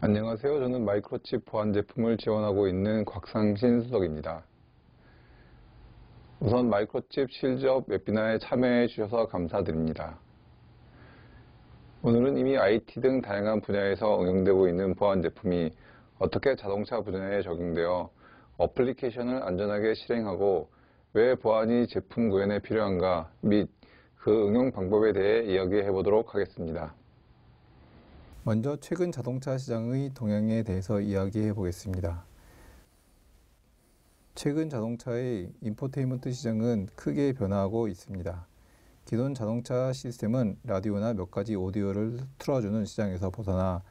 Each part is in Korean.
안녕하세요. 저는 마이크로칩 보안 제품을 지원하고 있는 곽상신 수석입니다. 우선 마이크로칩 실적 웨비나에 참여해 주셔서 감사드립니다. 오늘은 이미 IT 등 다양한 분야에서 응용되고 있는 보안 제품이 어떻게 자동차 분야에 적용되어 어플리케이션을 안전하게 실행하고 왜 보안이 제품 구현에 필요한가 및 그 응용 방법에 대해 이야기해 보도록 하겠습니다. 먼저 최근 자동차 시장의 동향에 대해서 이야기해 보겠습니다. 최근 자동차의 인포테인먼트 시장은 크게 변화하고 있습니다. 기존 자동차 시스템은 라디오나 몇 가지 오디오를 틀어주는 시장에서 벗어나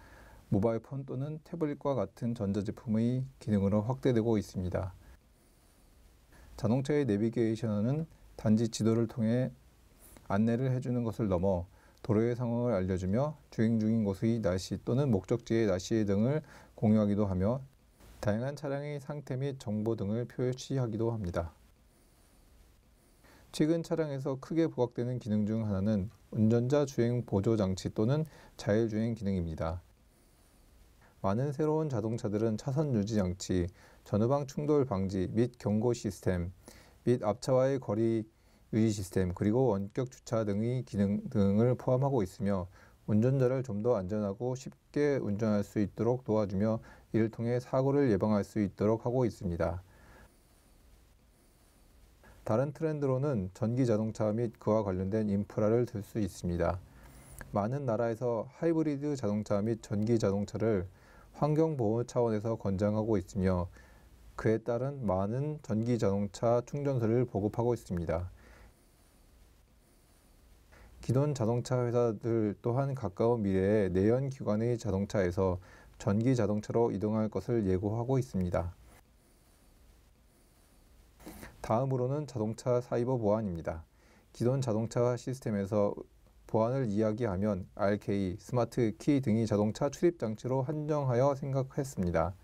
모바일폰 또는 태블릿과 같은 전자제품의 기능으로 확대되고 있습니다. 자동차의 내비게이션은 단지 지도를 통해 안내를 해주는 것을 넘어 도로의 상황을 알려주며 주행 중인 곳의 날씨 또는 목적지의 날씨 등을 공유하기도 하며 다양한 차량의 상태 및 정보 등을 표시하기도 합니다. 최근 차량에서 크게 부각되는 기능 중 하나는 운전자 주행 보조 장치 또는 자율주행 기능입니다. 많은 새로운 자동차들은 차선 유지 장치, 전후방 충돌 방지 및 경고 시스템 및 앞차와의 거리 유지 시스템, 그리고 원격 주차 등의 기능 등을 포함하고 있으며 운전자를 좀 더 안전하고 쉽게 운전할 수 있도록 도와주며 이를 통해 사고를 예방할 수 있도록 하고 있습니다. 다른 트렌드로는 전기 자동차 및 그와 관련된 인프라를 들 수 있습니다. 많은 나라에서 하이브리드 자동차 및 전기 자동차를 환경보호 차원에서 권장하고 있으며 그에 따른 많은 전기 자동차 충전소를 보급하고 있습니다. 기존 자동차 회사들 또한 가까운 미래에 내연기관의 자동차에서 전기 자동차로 이동할 것을 예고하고 있습니다. 다음으로는 자동차 사이버 보안입니다. 기존 자동차 시스템에서 보안을 이야기하면 RK, 스마트 키 등이 자동차 출입 장치로 한정하여 생각했습니다.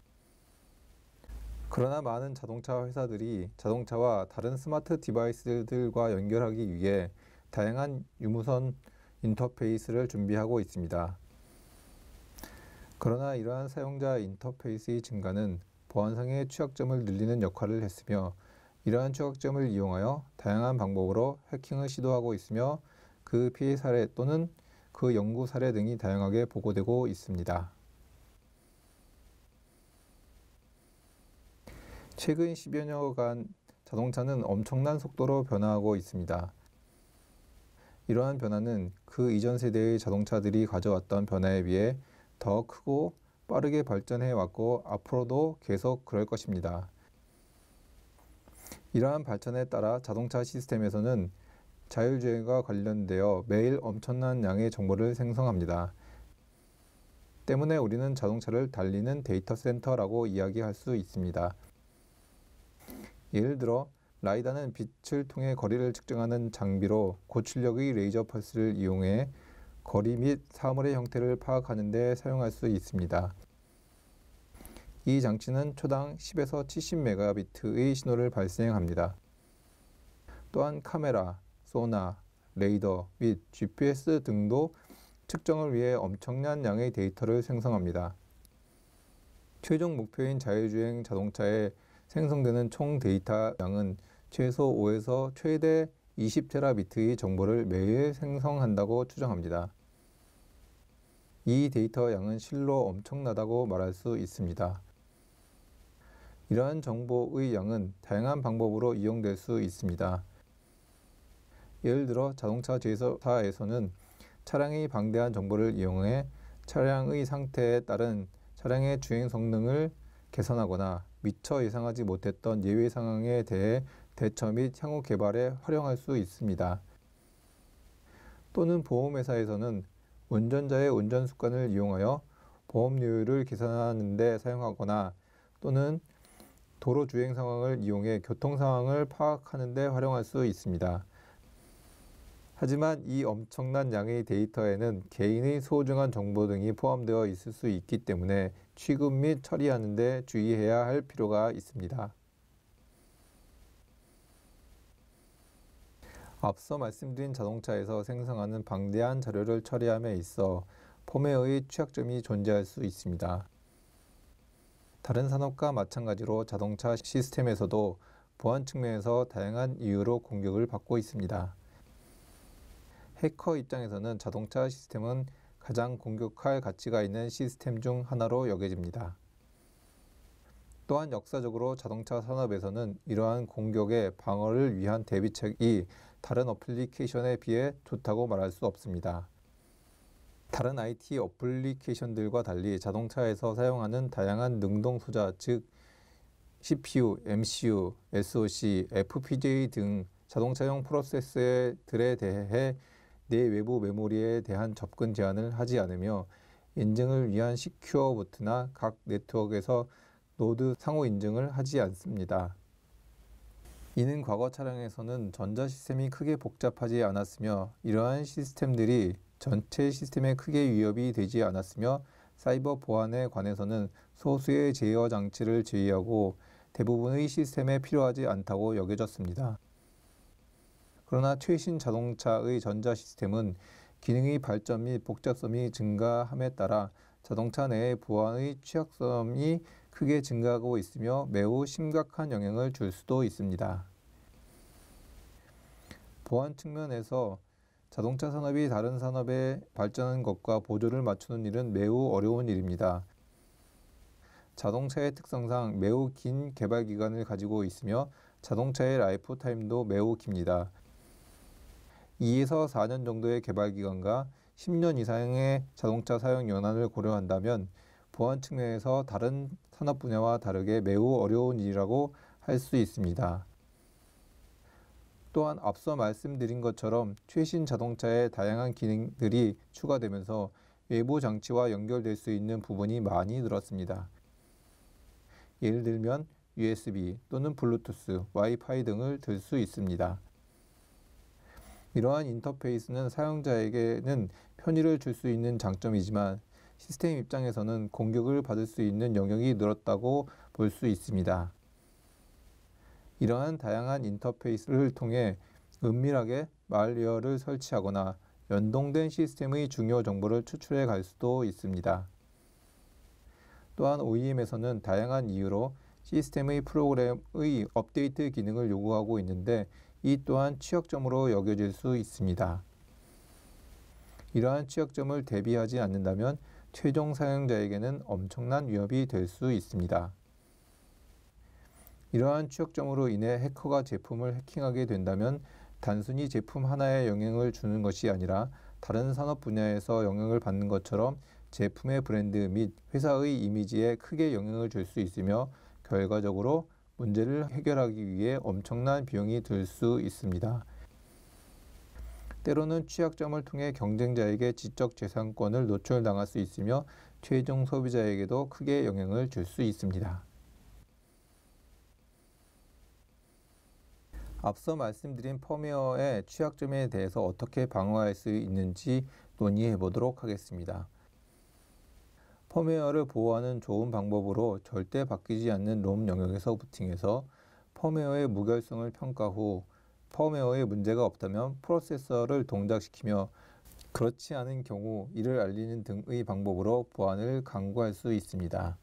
그러나 많은 자동차 회사들이 자동차와 다른 스마트 디바이스들과 연결하기 위해 다양한 유무선 인터페이스를 준비하고 있습니다. 그러나 이러한 사용자 인터페이스의 증가는 보안상의 취약점을 늘리는 역할을 했으며 이러한 취약점을 이용하여 다양한 방법으로 해킹을 시도하고 있으며 그 피해 사례 또는 그 연구 사례 등이 다양하게 보고되고 있습니다. 최근 10여 년간 자동차는 엄청난 속도로 변화하고 있습니다. 이러한 변화는 그 이전 세대의 자동차들이 가져왔던 변화에 비해 더 크고 빠르게 발전해 왔고 앞으로도 계속 그럴 것입니다. 이러한 발전에 따라 자동차 시스템에서는 자율주행과 관련되어 매일 엄청난 양의 정보를 생성합니다. 때문에 우리는 자동차를 달리는 데이터 센터라고 이야기할 수 있습니다. 예를 들어 라이다는 빛을 통해 거리를 측정하는 장비로 고출력의 레이저 펄스를 이용해 거리 및 사물의 형태를 파악하는 데 사용할 수 있습니다. 이 장치는 초당 10에서 70메가비트의 신호를 발생합니다. 또한 카메라, 소나, 레이더 및 GPS 등도 측정을 위해 엄청난 양의 데이터를 생성합니다. 최종 목표인 자율주행 자동차에 생성되는 총 데이터 양은 최소 5에서 최대 20테라비트의 정보를 매일 생성한다고 추정합니다. 이 데이터 양은 실로 엄청나다고 말할 수 있습니다. 이러한 정보의 양은 다양한 방법으로 이용될 수 있습니다. 예를 들어 자동차 제조사에서는 차량의 방대한 정보를 이용해 차량의 상태에 따른 차량의 주행 성능을 개선하거나 미처 예상하지 못했던 예외 상황에 대해 대처 및 향후 개발에 활용할 수 있습니다. 또는 보험회사에서는 운전자의 운전 습관을 이용하여 보험료율을 계산하는 데 사용하거나 또는 도로 주행 상황을 이용해 교통 상황을 파악하는 데 활용할 수 있습니다. 하지만 이 엄청난 양의 데이터에는 개인의 소중한 정보 등이 포함되어 있을 수 있기 때문에 취급 및 처리하는 데 주의해야 할 필요가 있습니다. 앞서 말씀드린 자동차에서 생성하는 방대한 자료를 처리함에 있어 펌웨어의 취약점이 존재할 수 있습니다. 다른 산업과 마찬가지로 자동차 시스템에서도 보안 측면에서 다양한 이유로 공격을 받고 있습니다. 해커 입장에서는 자동차 시스템은 가장 공격할 가치가 있는 시스템 중 하나로 여겨집니다. 또한 역사적으로 자동차 산업에서는 이러한 공격의 방어를 위한 대비책이 다른 어플리케이션에 비해 좋다고 말할 수 없습니다. 다른 IT 어플리케이션들과 달리 자동차에서 사용하는 다양한 능동 소자, 즉 CPU, MCU, SoC, FPGA 등 자동차용 프로세서들에 대해 내 외부 메모리에 대한 접근 제한을 하지 않으며 인증을 위한 시큐어 부트나 각 네트워크에서 노드 상호 인증을 하지 않습니다. 이는 과거 차량에서는 전자 시스템이 크게 복잡하지 않았으며 이러한 시스템들이 전체 시스템에 크게 위협이 되지 않았으며 사이버 보안에 관해서는 소수의 제어 장치를 제외하고 대부분의 시스템에 필요하지 않다고 여겨졌습니다. 그러나 최신 자동차의 전자 시스템은 기능의 발전 및 복잡성이 증가함에 따라 자동차 내의 보안의 취약점이 크게 증가하고 있으며 매우 심각한 영향을 줄 수도 있습니다. 보안 측면에서 자동차 산업이 다른 산업에 발전하는 것과 보조를 맞추는 일은 매우 어려운 일입니다. 자동차의 특성상 매우 긴 개발 기간을 가지고 있으며 자동차의 라이프 타임도 매우 깁니다. 2에서 4년 정도의 개발 기간과 10년 이상의 자동차 사용 연한을 고려한다면 보안 측면에서 다른 산업 분야와 다르게 매우 어려운 일이라고 할 수 있습니다. 또한 앞서 말씀드린 것처럼 최신 자동차에 다양한 기능들이 추가되면서 외부 장치와 연결될 수 있는 부분이 많이 늘었습니다. 예를 들면 USB 또는 블루투스, 와이파이 등을 들 수 있습니다. 이러한 인터페이스는 사용자에게는 편의를 줄 수 있는 장점이지만 시스템 입장에서는 공격을 받을 수 있는 영역이 늘었다고 볼 수 있습니다. 이러한 다양한 인터페이스를 통해 은밀하게 말웨어를 설치하거나 연동된 시스템의 중요 정보를 추출해 갈 수도 있습니다. 또한 OEM에서는 다양한 이유로 시스템의 프로그램의 업데이트 기능을 요구하고 있는데 이 또한 취약점으로 여겨질 수 있습니다. 이러한 취약점을 대비하지 않는다면 최종 사용자에게는 엄청난 위협이 될 수 있습니다. 이러한 취약점으로 인해 해커가 제품을 해킹하게 된다면 단순히 제품 하나에 영향을 주는 것이 아니라 다른 산업 분야에서 영향을 받는 것처럼 제품의 브랜드 및 회사의 이미지에 크게 영향을 줄 수 있으며 결과적으로 문제를 해결하기 위해 엄청난 비용이 들 수 있습니다. 때로는 취약점을 통해 경쟁자에게 지적 재산권을 노출당할 수 있으며 최종 소비자에게도 크게 영향을 줄 수 있습니다. 앞서 말씀드린 펌웨어의 취약점에 대해서 어떻게 방어할 수 있는지 논의해 보도록 하겠습니다. 펌웨어를 보호하는 좋은 방법으로 절대 바뀌지 않는 롬 영역에서 부팅해서 펌웨어의 무결성을 평가 후 펌웨어에 문제가 없다면 프로세서를 동작시키며 그렇지 않은 경우 이를 알리는 등의 방법으로 보안을 강구할 수 있습니다.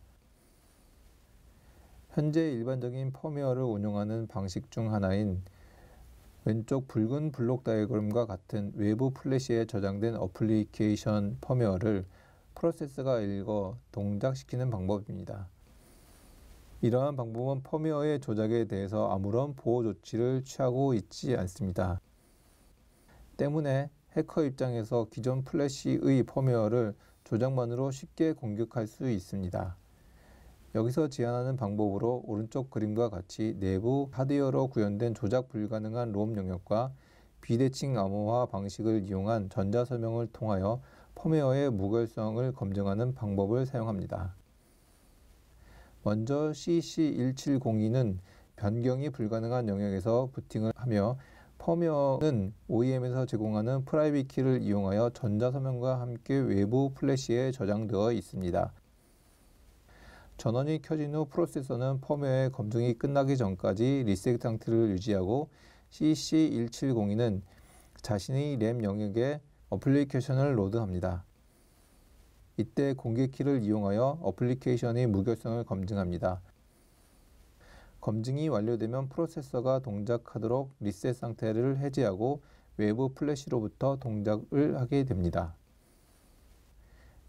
현재 일반적인 펌웨어를 운용하는 방식 중 하나인 왼쪽 붉은 블록 다이어그램과 같은 외부 플래시에 저장된 어플리케이션 펌웨어를 프로세서가 읽어 동작시키는 방법입니다. 이러한 방법은 펌웨어의 조작에 대해서 아무런 보호 조치를 취하고 있지 않습니다. 때문에 해커 입장에서 기존 플래시의 펌웨어를 조작만으로 쉽게 공격할 수 있습니다. 여기서 제안하는 방법으로 오른쪽 그림과 같이 내부 하드웨어로 구현된 조작 불가능한 롬 영역과 비대칭 암호화 방식을 이용한 전자설명을 통하여 펌웨어의 무결성을 검증하는 방법을 사용합니다. 먼저 CC1702는 변경이 불가능한 영역에서 부팅을 하며 펌웨어는 OEM에서 제공하는 프라이빗 키를 이용하여 전자서명과 함께 외부 플래시에 저장되어 있습니다. 전원이 켜진 후 프로세서는 펌웨어의 검증이 끝나기 전까지 리셋 상태를 유지하고 CC1702는 자신의 램 영역에 어플리케이션을 로드합니다. 이때 공개키를 이용하여 어플리케이션의 무결성을 검증합니다. 검증이 완료되면 프로세서가 동작하도록 리셋 상태를 해제하고 외부 플래시로부터 동작을 하게 됩니다.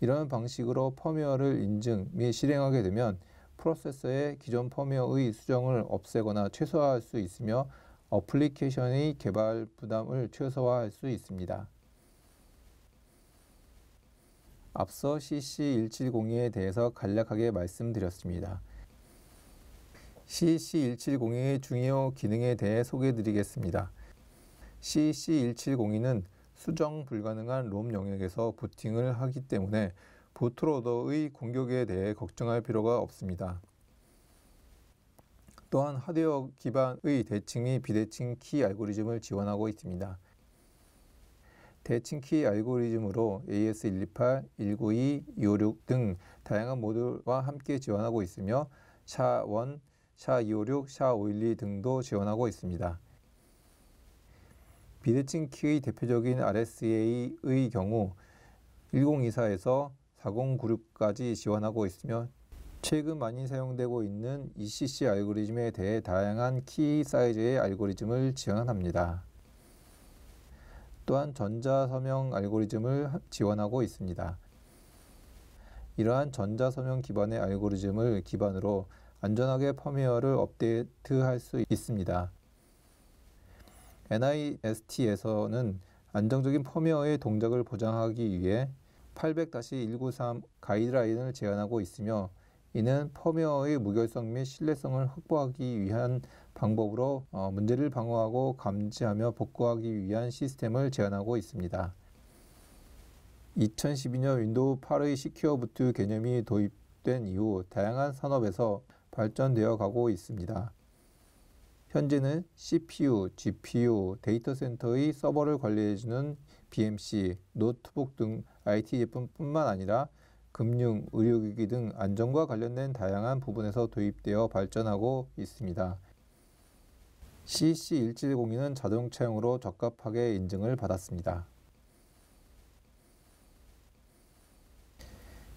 이런 방식으로 펌웨어를 인증 및 실행하게 되면 프로세서의 기존 펌웨어의 수정을 없애거나 최소화할 수 있으며 어플리케이션의 개발 부담을 최소화할 수 있습니다. 앞서 CC170에 대해서 간략하게 말씀드렸습니다. CC170의 중요 기능에 대해 소개해드리겠습니다. CC170는 수정 불가능한 롬 영역에서 부팅을 하기 때문에 부트로더의 공격에 대해 걱정할 필요가 없습니다. 또한 하드웨어 기반의 대칭 및 비대칭 키 알고리즘을 지원하고 있습니다. 대칭 키 알고리즘으로 AS128, 192, 256 등 다양한 모듈과 함께 지원하고 있으며 SHA-1, SHA-256, SHA-512 등도 지원하고 있습니다. 비대칭 키의 대표적인 RSA의 경우 1024에서 4096까지 지원하고 있으며 최근 많이 사용되고 있는 ECC 알고리즘에 대해 다양한 키 사이즈의 알고리즘을 지원합니다. 또한 전자서명 알고리즘을 지원하고 있습니다. 이러한 전자서명 기반의 알고리즘을 기반으로 안전하게 펌웨어를 업데이트할 수 있습니다. NIST에서는 안정적인 펌웨어의 동작을 보장하기 위해 800-193 가이드라인을 제안하고 있으며 이는 펌웨어의 무결성 및 신뢰성을 확보하기 위한 방법으로 문제를 방어하고 감지하며 복구하기 위한 시스템을 제안하고 있습니다. 2012년 윈도우 8의 시큐어 부트 개념이 도입된 이후 다양한 산업에서 발전되어 가고 있습니다. 현재는 CPU, GPU, 데이터 센터의 서버를 관리해주는 BMC, 노트북 등 IT 제품뿐만 아니라 금융, 의료기기 등 안전과 관련된 다양한 부분에서 도입되어 발전하고 있습니다. CC170는 자동차용으로 적합하게 인증을 받았습니다.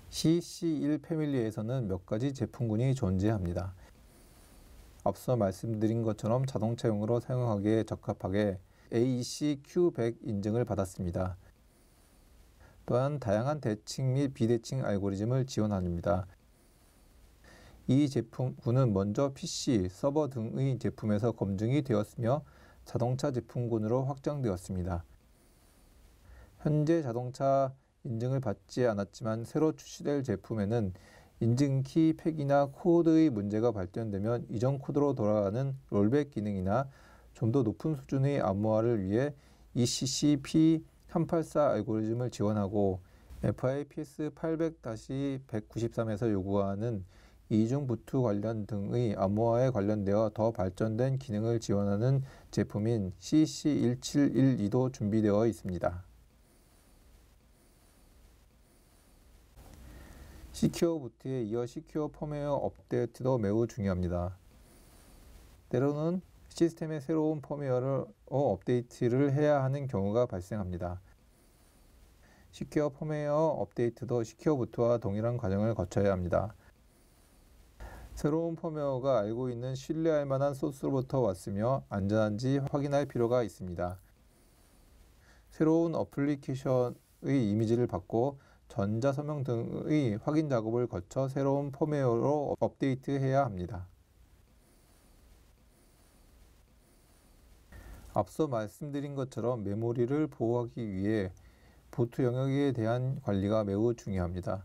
CC1 패밀리에서는 몇 가지 제품군이 존재합니다. 앞서 말씀드린 것처럼 자동차용으로 사용하기에 적합하게 AEC Q100 인증을 받았습니다. 또한 다양한 대칭 및 비대칭 알고리즘을 지원합니다. 이 제품군은 먼저 PC, 서버 등의 제품에서 검증이 되었으며 자동차 제품군으로 확장되었습니다. 현재 자동차 인증을 받지 않았지만 새로 출시될 제품에는 인증키 팩이나 코드의 문제가 발견되면 이전 코드로 돌아가는 롤백 기능이나 좀 더 높은 수준의 암호화를 위해 ECC P184 알고리즘을 지원하고 FIPS 800-193에서 요구하는 이중 부트 관련 등의 암호화에 관련되어 더 발전된 기능을 지원하는 제품인 CC1712도 준비되어 있습니다. 시큐어 부트에 이어 시큐어 펌웨어 업데이트도 매우 중요합니다. 때로는 시스템의 새로운 펌웨어를 업데이트를 해야 하는 경우가 발생합니다. 시큐어 펌웨어 업데이트도 시큐어 부트와 동일한 과정을 거쳐야 합니다. 새로운 펌웨어가 알고 있는 신뢰할 만한 소스로부터 왔으며 안전한지 확인할 필요가 있습니다. 새로운 어플리케이션의 이미지를 받고 전자서명 등의 확인 작업을 거쳐 새로운 펌웨어로 업데이트해야 합니다. 앞서 말씀드린 것처럼 메모리를 보호하기 위해 부트 영역에 대한 관리가 매우 중요합니다.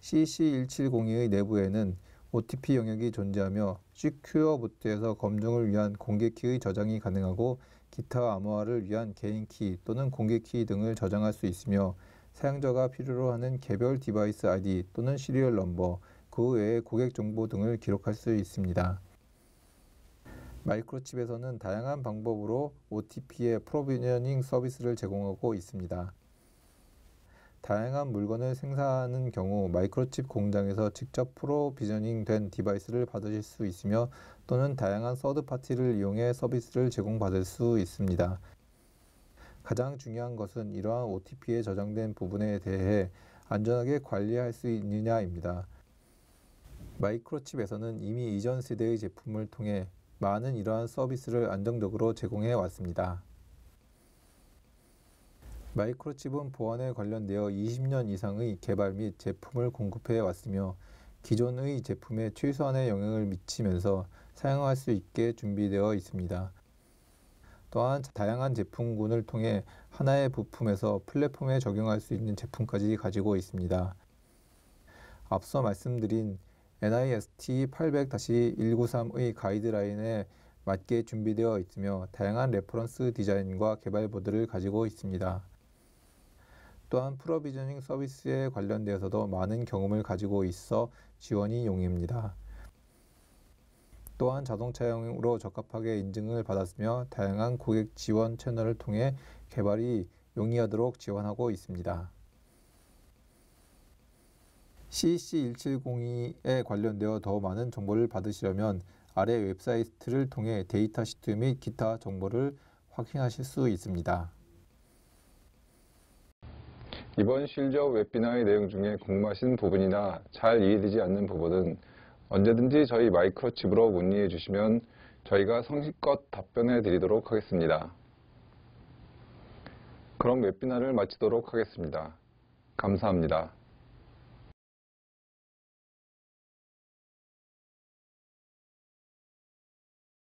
CC1702의 내부에는 OTP 영역이 존재하며 시큐어 부트에서 검증을 위한 공개키의 저장이 가능하고 기타 암호화를 위한 개인키 또는 공개키 등을 저장할 수 있으며 사용자가 필요로 하는 개별 디바이스 ID 또는 시리얼 넘버, 그 외의 고객 정보 등을 기록할 수 있습니다. 마이크로칩에서는 다양한 방법으로 OTP의 프로비저닝 서비스를 제공하고 있습니다. 다양한 물건을 생산하는 경우 마이크로칩 공장에서 직접 프로비저닝 된 디바이스를 받으실 수 있으며 또는 다양한 서드파티를 이용해 서비스를 제공받을 수 있습니다. 가장 중요한 것은 이러한 OTP에 저장된 부분에 대해 안전하게 관리할 수 있느냐입니다. 마이크로칩에서는 이미 이전 세대의 제품을 통해 많은 이러한 서비스를 안정적으로 제공해 왔습니다. 마이크로칩은 보안에 관련되어 20년 이상의 개발 및 제품을 공급해 왔으며 기존의 제품에 최소한의 영향을 미치면서 사용할 수 있게 준비되어 있습니다. 또한 다양한 제품군을 통해 하나의 부품에서 플랫폼에 적용할 수 있는 제품까지 가지고 있습니다. 앞서 말씀드린 NIST 800-193의 가이드라인에 맞게 준비되어 있으며 다양한 레퍼런스 디자인과 개발 보드를 가지고 있습니다. 또한 프로비저닝 서비스에 관련되어서도 많은 경험을 가지고 있어 지원이 용이합니다. 또한 자동차용으로 적합하게 인증을 받았으며 다양한 고객 지원 채널을 통해 개발이 용이하도록 지원하고 있습니다. CC1702에 관련되어 더 많은 정보를 받으시려면 아래 웹사이트를 통해 데이터 시트 및 기타 정보를 확인하실 수 있습니다. 이번 실적 웹비나의 내용 중에 궁금하신 부분이나 잘 이해되지 않는 부분은 언제든지 저희 마이크로칩으로 문의해 주시면 저희가 성실껏 답변해 드리도록 하겠습니다. 그럼 웹비나를 마치도록 하겠습니다. 감사합니다.